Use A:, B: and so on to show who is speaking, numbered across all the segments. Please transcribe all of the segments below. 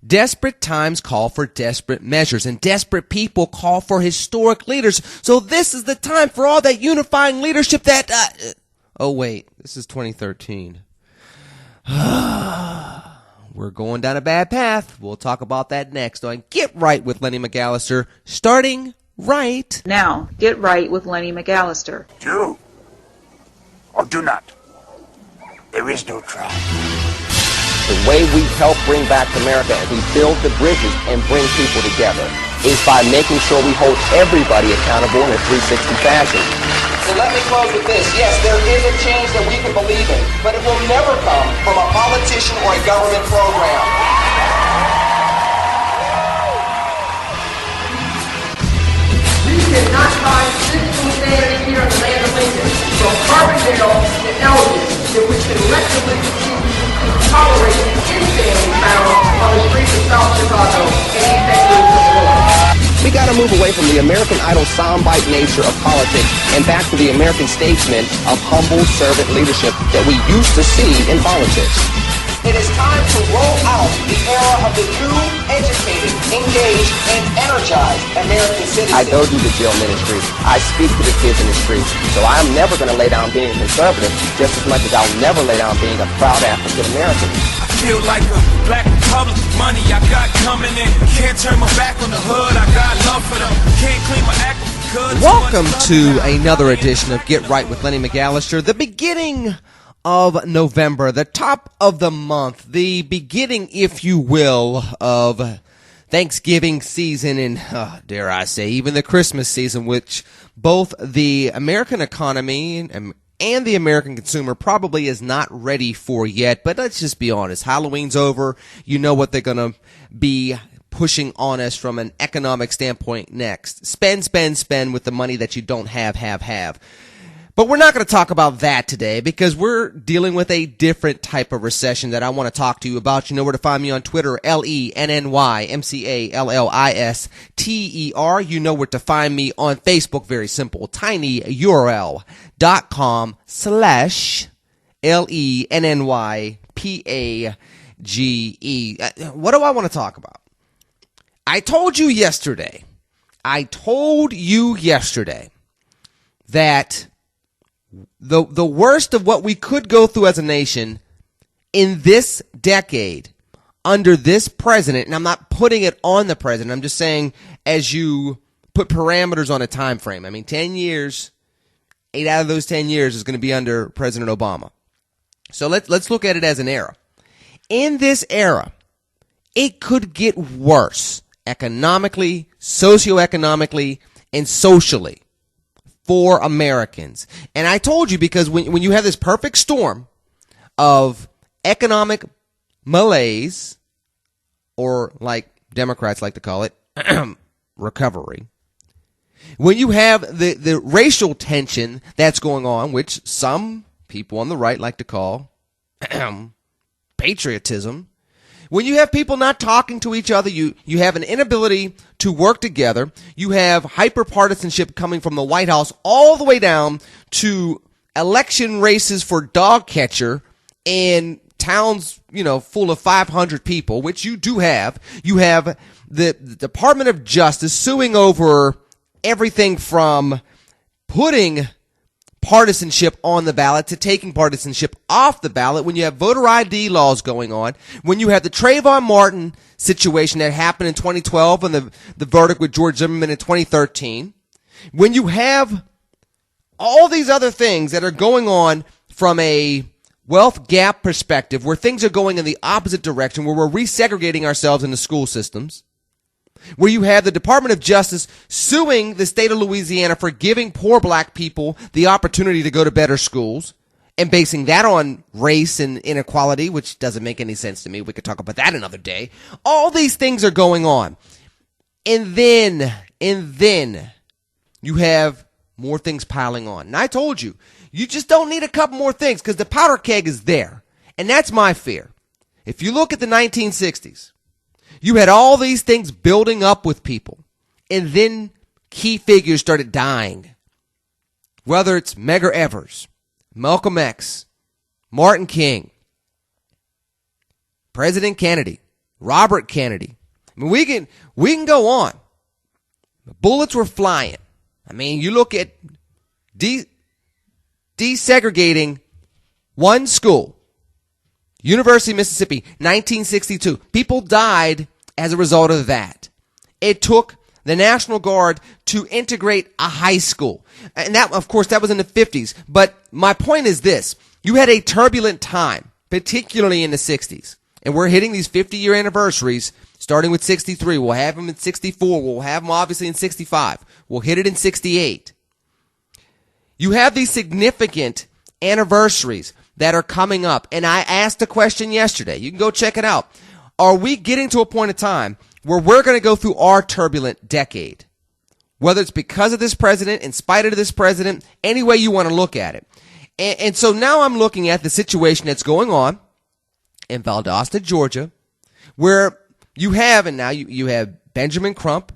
A: Desperate times call for desperate measures, and desperate people call for historic leaders. So this is the time for all that unifying leadership that... Oh, wait. This is 2013. We're going down a bad path. We'll talk about that next on Get Right with Lenny McAllister, starting right
B: now. Get Right with Lenny McAllister.
C: Do or do not. There is no try.
D: The way we help bring back America and we build the bridges and bring people together is by making sure we hold everybody accountable in a 360 fashion.
E: So let me close with this. Yes, there is a change that we can believe in, but it will never come from a politician or a government program.
F: We cannot find physical standing here in the land of Lincoln from Carbondale to Elgin that we can collectively continue to tolerate the insanity found on the streets of South Chicago and East Texas.
D: We got to move away from the American Idol soundbite nature of politics and back to the American statesman of humble servant leadership that we used to see in politics.
E: It is time to roll out the era of the new, educated, engaged, and energized American citizens.
D: I go do the jail ministry. I speak to the kids in the streets. So I'm never going to lay down being conservative just as much as I'll never lay down being a proud African American.
G: I feel like a black republic. Money I got coming in. Can't turn my back on the hood. I got love for them. Can't clean my act.
A: Welcome to another edition of Get Right with Lenny McAllister. The beginning of November, the top of the month, the beginning, if you will, of Thanksgiving season and, dare I say, even the Christmas season, which both the American economy and the American consumer probably is not ready for yet. But let's just be honest. Halloween's over. You know what they're going to be pushing on us from an economic standpoint next. Spend, spend, spend with the money that you don't have. But we're not going to talk about that today because we're dealing with a different type of recession that I want to talk to you about. You know where to find me on Twitter, LennyMcAllister. You know where to find me on Facebook, very simple, tinyurl.com/LennyPage. What do I want to talk about? I told you yesterday that the worst of what we could go through as a nation in this decade under this president, and I'm not putting it on the president, I'm just saying as you put parameters on a time frame. I mean, 10 years, 8 out of those 10 years is going to be under President Obama. So let's look at it as an era. In this era, it could get worse economically, socioeconomically, and socially for Americans. And I told you because when you have this perfect storm of economic malaise, or like Democrats like to call it, recovery, when you have the racial tension that's going on, which some people on the right like to call patriotism, when you have people not talking to each other, you have an inability to work together, you have hyper-partisanship coming from the White House all the way down to election races for dog catcher in towns, full of 500 people, which you do have. You have the Department of Justice suing over everything from putting partisanship on the ballot to taking partisanship off the ballot, when you have voter ID laws going on, when you have the Trayvon Martin situation that happened in 2012 and the verdict with George Zimmerman in 2013, when you have all these other things that are going on from a wealth gap perspective, where things are going in the opposite direction, where we're resegregating ourselves in the school systems, where you have the Department of Justice suing the state of Louisiana for giving poor black people the opportunity to go to better schools and basing that on race and inequality, which doesn't make any sense to me. We could talk about that another day. All these things are going on. And then you have more things piling on. And I told you, you just don't need a couple more things because the powder keg is there. And that's my fear. If you look at the 1960s, you had all these things building up with people, and then key figures started dying. Whether it's Medgar Evers, Malcolm X, Martin King, President Kennedy, Robert Kennedy. I mean, we can go on. Bullets were flying. I mean, you look at desegregating one school, University of Mississippi, 1962. People died as a result of that. It took the National Guard to integrate a high school. And that, of course, that was in the 50s. But my point is this. You had a turbulent time, particularly in the 60s. And we're hitting these 50-year anniversaries, starting with 63. We'll have them in 64. We'll have them, obviously, in 65. We'll hit it in 68. You have these significant anniversaries that are coming up. And I asked a question yesterday. You can go check it out. Are we getting to a point of time where we're going to go through our turbulent decade? Whether it's because of this president, in spite of this president, any way you want to look at it. And so now I'm looking at the situation that's going on in Valdosta, Georgia, where you have, and now you have Benjamin Crump,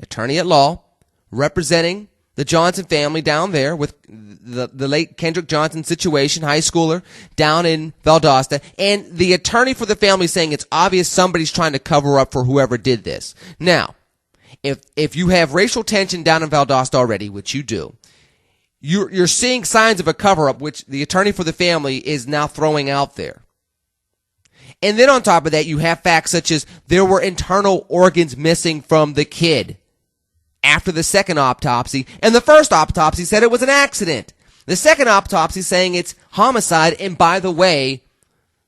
A: attorney at law, representing the Johnson family down there with the late Kendrick Johnson situation, high schooler, down in Valdosta, and the attorney for the family saying it's obvious somebody's trying to cover up for whoever did this. Now, if you have racial tension down in Valdosta already, which you do, you're seeing signs of a cover-up, which the attorney for the family is now throwing out there. And then on top of that, you have facts such as there were internal organs missing from the kid after the second autopsy, and the first autopsy said it was an accident. The second autopsy saying it's homicide, and by the way,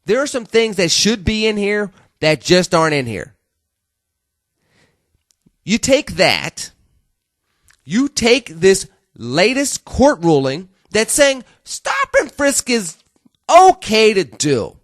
A: there are some things that should be in here that just aren't in here. You take that, you take this latest court ruling that's saying stop and frisk is okay to do,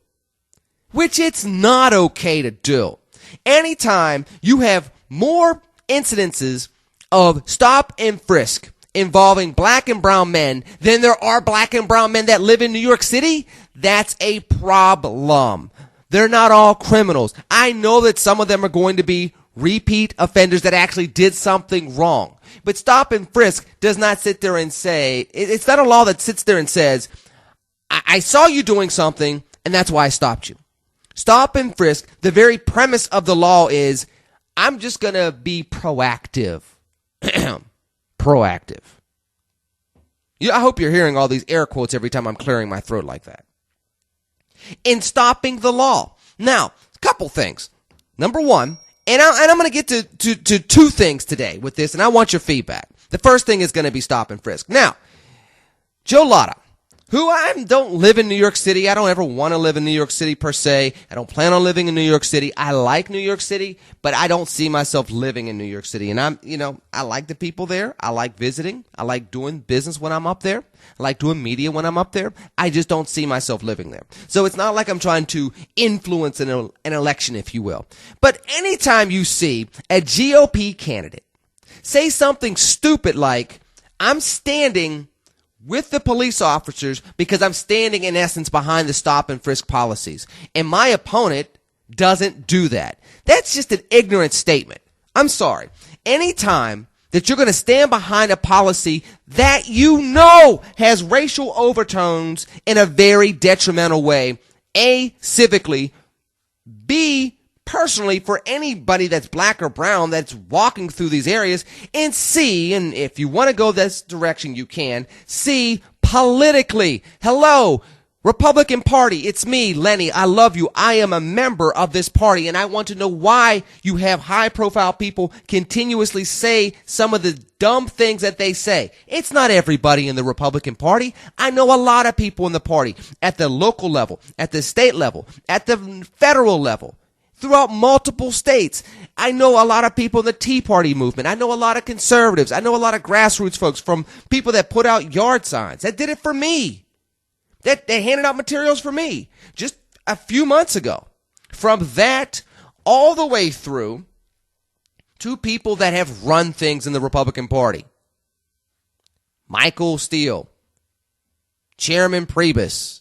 A: which it's not okay to do. Anytime you have more incidences of stop and frisk involving black and brown men than there are black and brown men that live in New York City, that's a problem. They're not all criminals. I know that some of them are going to be repeat offenders that actually did something wrong. But stop and frisk does not sit there and say, it's not a law that sits there and says, I saw you doing something and that's why I stopped you. Stop and frisk, the very premise of the law is, I'm just going to be proactive. Proactive. I hope you're hearing all these air quotes every time I'm clearing my throat like that. In stopping the law. Now, a couple things. Number one, and I'm going to get to two things today with this, and I want your feedback. The first thing is going to be stop and frisk. Now, Joe Lotta, who I don't live in New York City. I don't ever want to live in New York City per se. I don't plan on living in New York City. I like New York City, but I don't see myself living in New York City. And I like the people there. I like visiting. I like doing business when I'm up there. I like doing media when I'm up there. I just don't see myself living there. So it's not like I'm trying to influence an election, if you will. But anytime you see a GOP candidate say something stupid like, I'm standing with the police officers because I'm standing, in essence, behind the stop and frisk policies, and my opponent doesn't do that, that's just an ignorant statement. I'm sorry. Anytime that you're going to stand behind a policy that you know has racial overtones in a very detrimental way, A, civically, B, personally, for anybody that's black or brown that's walking through these areas, and C, and if you want to go this direction, you can, C, politically. Hello, Republican Party, it's me, Lenny, I love you. I am a member of this party, and I want to know why you have high-profile people continuously say some of the dumb things that they say. It's not everybody in the Republican Party. I know a lot of people in the party, at the local level, at the state level, at the federal level, throughout multiple states. I know a lot of people in the Tea Party movement. I know a lot of conservatives. I know a lot of grassroots folks, from people that put out yard signs, that did it for me. That they handed out materials for me just a few months ago. From that all the way through to people that have run things in the Republican Party. Michael Steele, Chairman Priebus,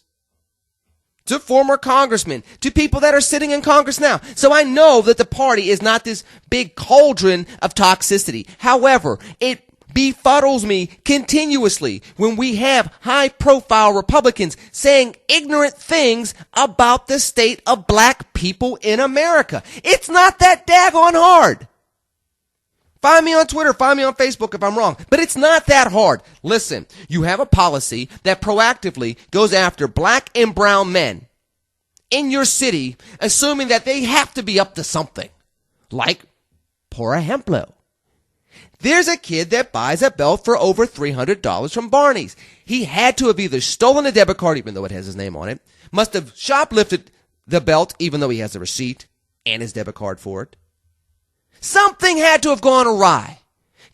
A: to former congressmen, to people that are sitting in Congress now. So I know that the party is not this big cauldron of toxicity. However, it befuddles me continuously when we have high-profile Republicans saying ignorant things about the state of black people in America. It's not that daggone hard. Find me on Twitter, find me on Facebook if I'm wrong, but it's not that hard. Listen, you have a policy that proactively goes after black and brown men in your city, assuming that they have to be up to something. Like, por ejemplo, there's a kid that buys a belt for over $300 from Barney's. He had to have either stolen a debit card, even though it has his name on it, must have shoplifted the belt, even though he has the receipt and his debit card for it. Something had to have gone awry.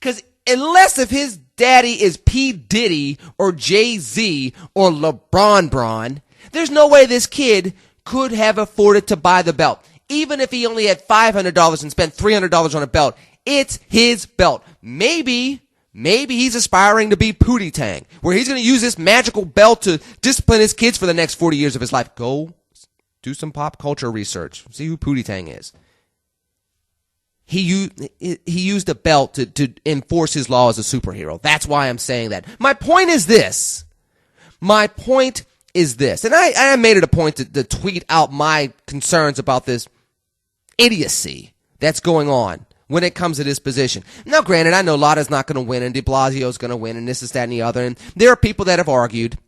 A: Because unless if his daddy is P. Diddy or Jay-Z or LeBron Bron, there's no way this kid could have afforded to buy the belt. Even if he only had $500 and spent $300 on a belt, it's his belt. Maybe he's aspiring to be Pootie Tang, where he's going to use this magical belt to discipline his kids for the next 40 years of his life. Go do some pop culture research. See who Pootie Tang is. He used a belt to enforce his law as a superhero. That's why I'm saying that. My point is this. And I made it a point to tweet out my concerns about this idiocy that's going on when it comes to this position. Now, granted, I know Lotta's not going to win and de Blasio's going to win and this, that, and the other. And there are people that have argued,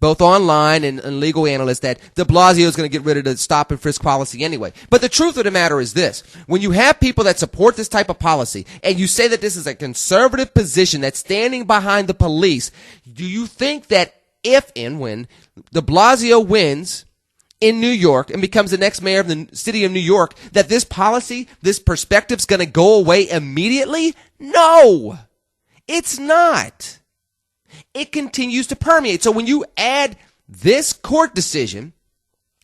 A: both online and legal analysts, that de Blasio is going to get rid of the stop and frisk policy anyway. But the truth of the matter is this. When you have people that support this type of policy and you say that this is a conservative position that's standing behind the police, do you think that if and when de Blasio wins in New York and becomes the next mayor of the city of New York, that this policy, this perspective is going to go away immediately? No, it's not. It continues to permeate. So when you add this court decision,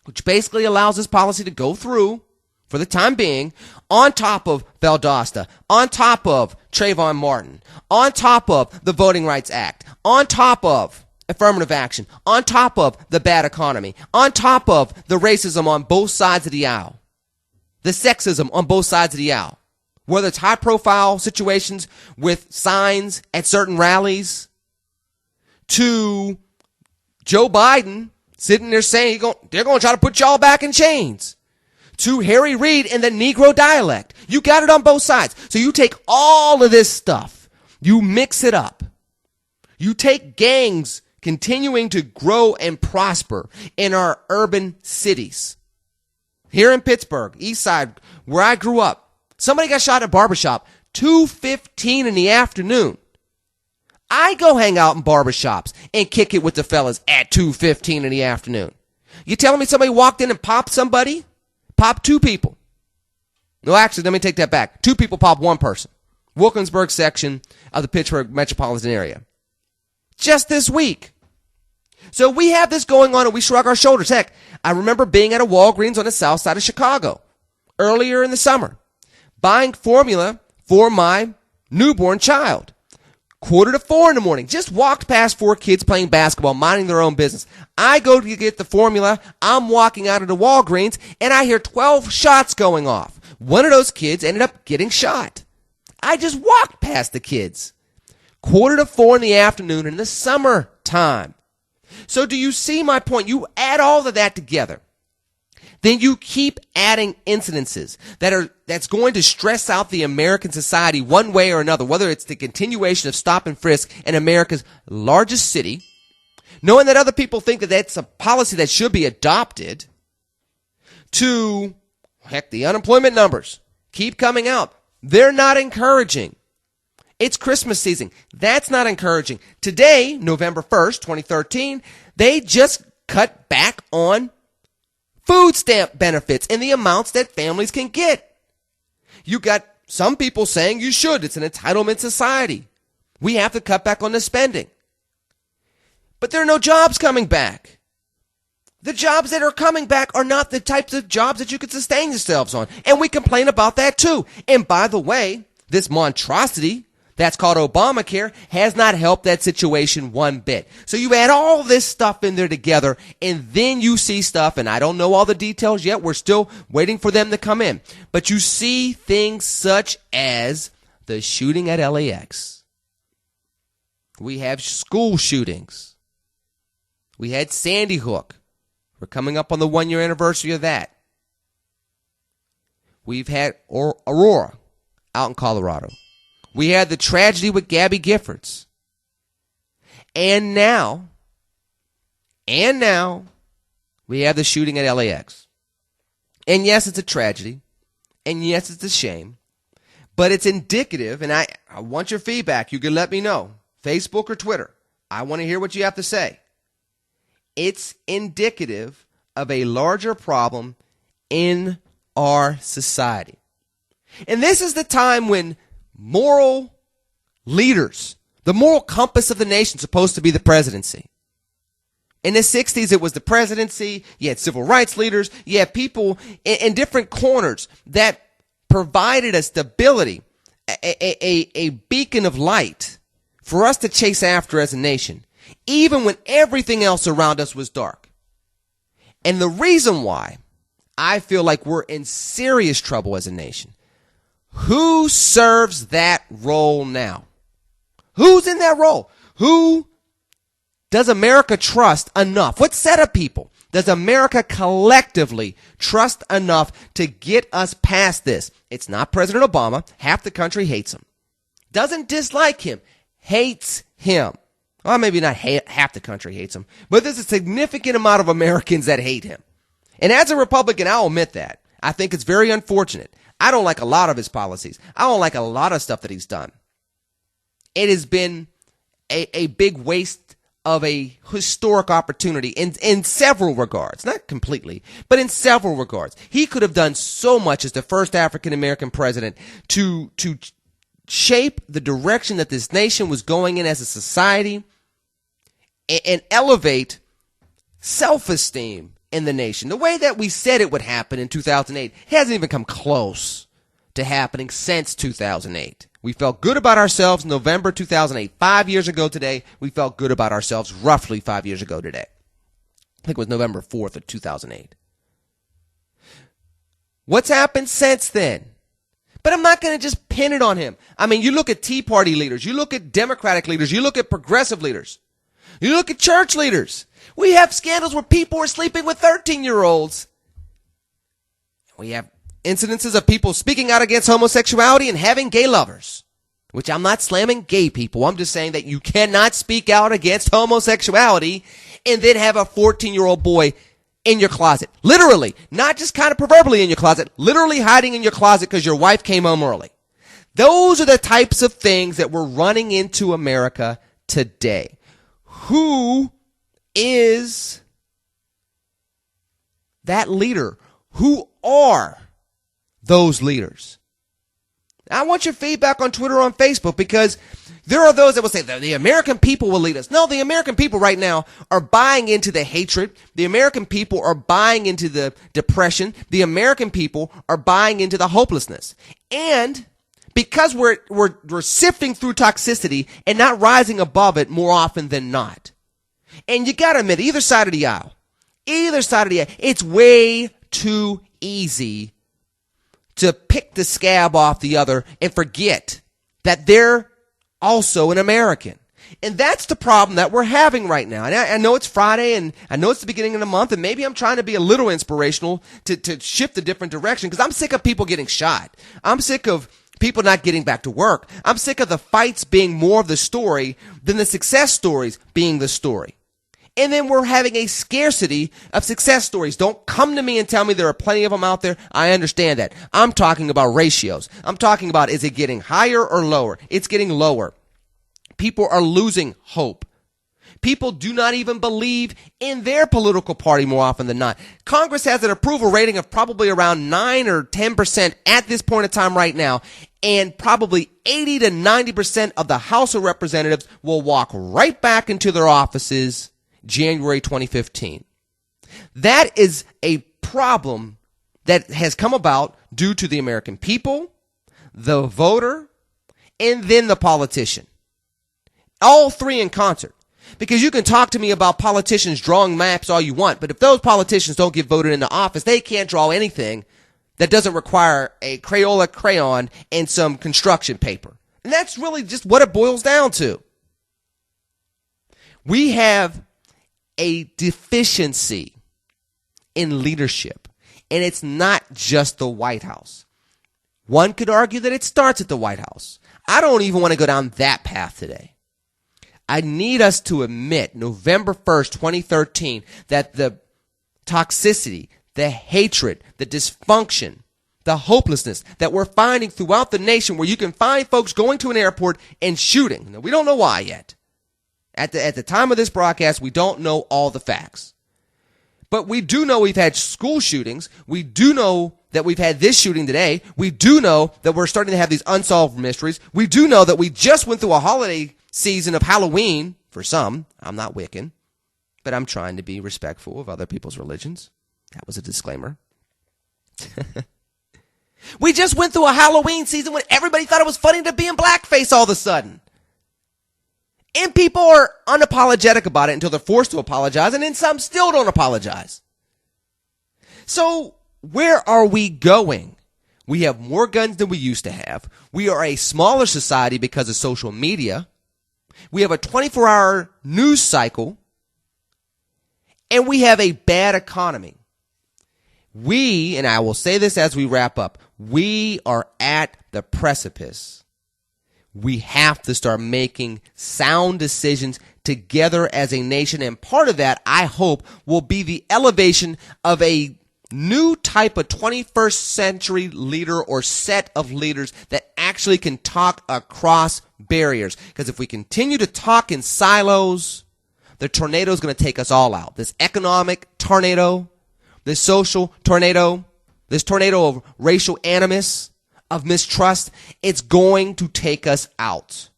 A: which basically allows this policy to go through for the time being, on top of Valdosta, on top of Trayvon Martin, on top of the Voting Rights Act, on top of affirmative action, on top of the bad economy, on top of the racism on both sides of the aisle, the sexism on both sides of the aisle, whether it's high-profile situations with signs at certain rallies, to Joe Biden sitting there saying they're going to try to put y'all back in chains, to Harry Reid in the Negro dialect. You got it on both sides. So you take all of this stuff, you mix it up, you take gangs continuing to grow and prosper in our urban cities. Here in Pittsburgh, East Side, where I grew up, somebody got shot at a barbershop 2:15 in the afternoon. I go hang out in barbershops and kick it with the fellas at 2:15 in the afternoon. You telling me somebody walked in and popped somebody? Popped two people. No, actually, let me take that back. Two people popped one person. Wilkinsburg section of the Pittsburgh metropolitan area. Just this week. So we have this going on and we shrug our shoulders. Heck, I remember being at a Walgreens on the south side of Chicago earlier in the summer, buying formula for my newborn child. 3:45 in the morning. Just walked past 4 kids playing basketball, minding their own business. I go to get the formula. I'm walking out of the Walgreens, and I hear 12 shots going off. One of those kids ended up getting shot. I just walked past the kids. 3:45 in the afternoon in the summertime. So do you see my point? You add all of that together. Then you keep adding incidences that's going to stress out the American society one way or another, whether it's the continuation of stop and frisk in America's largest city, knowing that other people think that that's a policy that should be adopted, to, heck, the unemployment numbers keep coming out. They're not encouraging. It's Christmas season. That's not encouraging. Today, November 1st, 2013, they just cut back on food stamp benefits and the amounts that families can get. You got some people saying you should. It's an entitlement society. We have to cut back on the spending. But there are no jobs coming back. The jobs that are coming back are not the types of jobs that you could sustain yourselves on. And we complain about that too. And by the way, this monstrosity that's called Obamacare has not helped that situation one bit. So you add all this stuff in there together, and then you see stuff, and I don't know all the details yet. We're still waiting for them to come in. But you see things such as the shooting at LAX. We have school shootings. We had Sandy Hook. We're coming up on the 1-year anniversary of that. We've had Aurora out in Colorado. We had the tragedy with Gabby Giffords. And now, we have the shooting at LAX. And yes, it's a tragedy. And yes, it's a shame. But it's indicative, and I want your feedback. You can let me know. Facebook or Twitter. I want to hear what you have to say. It's indicative of a larger problem in our society. And this is the time when moral leaders, the moral compass of the nation, is supposed to be the presidency. In the 60s, it was the presidency. You had civil rights leaders. You had people in different corners that provided a stability, a beacon of light for us to chase after as a nation, even when everything else around us was dark. And the reason why I feel like we're in serious trouble as a nation, who serves that role now? Who's in that role? Who does America trust enough? What set of people does America collectively trust enough to get us past this? It's not President Obama. Half the country hates him. Doesn't dislike him. Hates him. Well, maybe not half the country hates him, but there's a significant amount of Americans that hate him. And as a Republican, I'll admit that. I think it's very unfortunate. I don't like a lot of his policies. I don't like a lot of stuff that he's done. It has been a big waste of a historic opportunity in several regards. Not completely, but in several regards. He could have done so much as the first African-American president to shape the direction that this nation was going in as a society and elevate self-esteem in the nation. The way that we said it would happen in 2008 hasn't even come close to happening since 2008. We felt good about ourselves in November 2008. 5 years ago today, we felt good about ourselves roughly 5 years ago today. I think it was November 4th of 2008. What's happened since then? But I'm not going to just pin it on him. I mean, you look at Tea Party leaders, you look at Democratic leaders, you look at progressive leaders, you look at church leaders. We have scandals where people are sleeping with 13-year-olds. We have incidences of people speaking out against homosexuality and having gay lovers, which I'm not slamming gay people. I'm just saying that you cannot speak out against homosexuality and then have a 14-year-old boy in your closet. Literally, not just kind of proverbially in your closet, literally hiding in your closet because your wife came home early. Those are the types of things that we're running into America today. Who is that leader? Who are those leaders? I want your feedback on Twitter or on Facebook, because there are those that will say that the American people will lead us. No, the American people right now are buying into the hatred. The American people are buying into the depression. The American people are buying into the hopelessness. And because we're sifting through toxicity and not rising above it more often than not. And you got to admit, either side of the aisle, it's way too easy to pick the scab off the other and forget that they're also an American. And that's the problem that we're having right now. And I know it's Friday, and I know it's the beginning of the month, and maybe I'm trying to be a little inspirational to shift a different direction, because I'm sick of people getting shot. I'm sick of people not getting back to work. I'm sick of the fights being more of the story than the success stories being the story. And then we're having a scarcity of success stories. Don't come to me and tell me there are plenty of them out there. I understand that. I'm talking about ratios. I'm talking about, is it getting higher or lower? It's getting lower. People are losing hope. People do not even believe in their political party more often than not. Congress has an approval rating of probably around 9 or 10% at this point in time right now. And probably 80 to 90% of the House of Representatives will walk right back into their offices January 2015. That is a problem that has come about due to the American people, the voter, and then the politician. All three in concert. Because you can talk to me about politicians drawing maps all you want, but if those politicians don't get voted into office, they can't draw anything that doesn't require a Crayola crayon and some construction paper. And that's really just what it boils down to. We have a deficiency in leadership, and it's not just the White House. One could argue that it starts at the White House. I don't even want to go down that path today. I need us to admit November 1st, 2013, that the toxicity, the hatred, the dysfunction, the hopelessness that we're finding throughout the nation, where you can find folks going to an airport and shooting. Now, we don't know why yet. At the time of this broadcast, we don't know all the facts. But we do know we've had school shootings. We do know that we've had this shooting today. We do know that we're starting to have these unsolved mysteries. We do know that we just went through a holiday season of Halloween for some. I'm not Wiccan, but I'm trying to be respectful of other people's religions. That was a disclaimer. We just went through a Halloween season when everybody thought it was funny to be in blackface all of a sudden. And people are unapologetic about it until they're forced to apologize, and then some still don't apologize. So where are we going? We have more guns than we used to have. We are a smaller society because of social media. We have a 24-hour news cycle. And we have a bad economy. We, and I will say this as we wrap up, we are at the precipice. We have to start making sound decisions together as a nation. And part of that, I hope, will be the elevation of a new type of 21st century leader or set of leaders that actually can talk across barriers. Because if we continue to talk in silos, the tornado is going to take us all out. This economic tornado, this social tornado, this tornado of racial animus, of mistrust, it's going to take us out.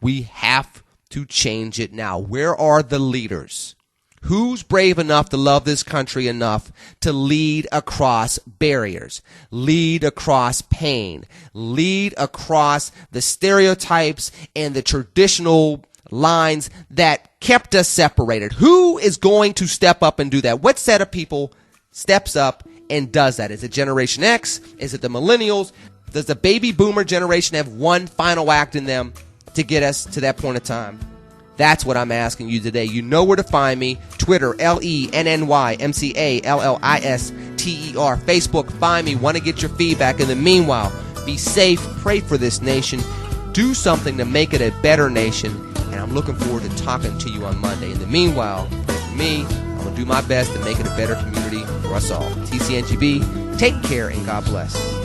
A: We have to change it now. Where are the leaders? Who's brave enough to love this country enough to lead across barriers, lead across pain, lead across the stereotypes and the traditional lines that kept us separated? Who is going to step up and do that? What set of people steps up and does that? Is it Generation X? Is it the millennials? Does the baby boomer generation have one final act in them to get us to that point of time? That's what I'm asking you today. You know where to find me. Twitter, LENNYMCALLISTER. Facebook, find me. Want to get your feedback. In the meanwhile, be safe. Pray for this nation. Do something to make it a better nation. And I'm looking forward to talking to you on Monday. In the meanwhile, pray for me. I'm going to do my best to make it a better community for us all. TCNGB, take care and God bless.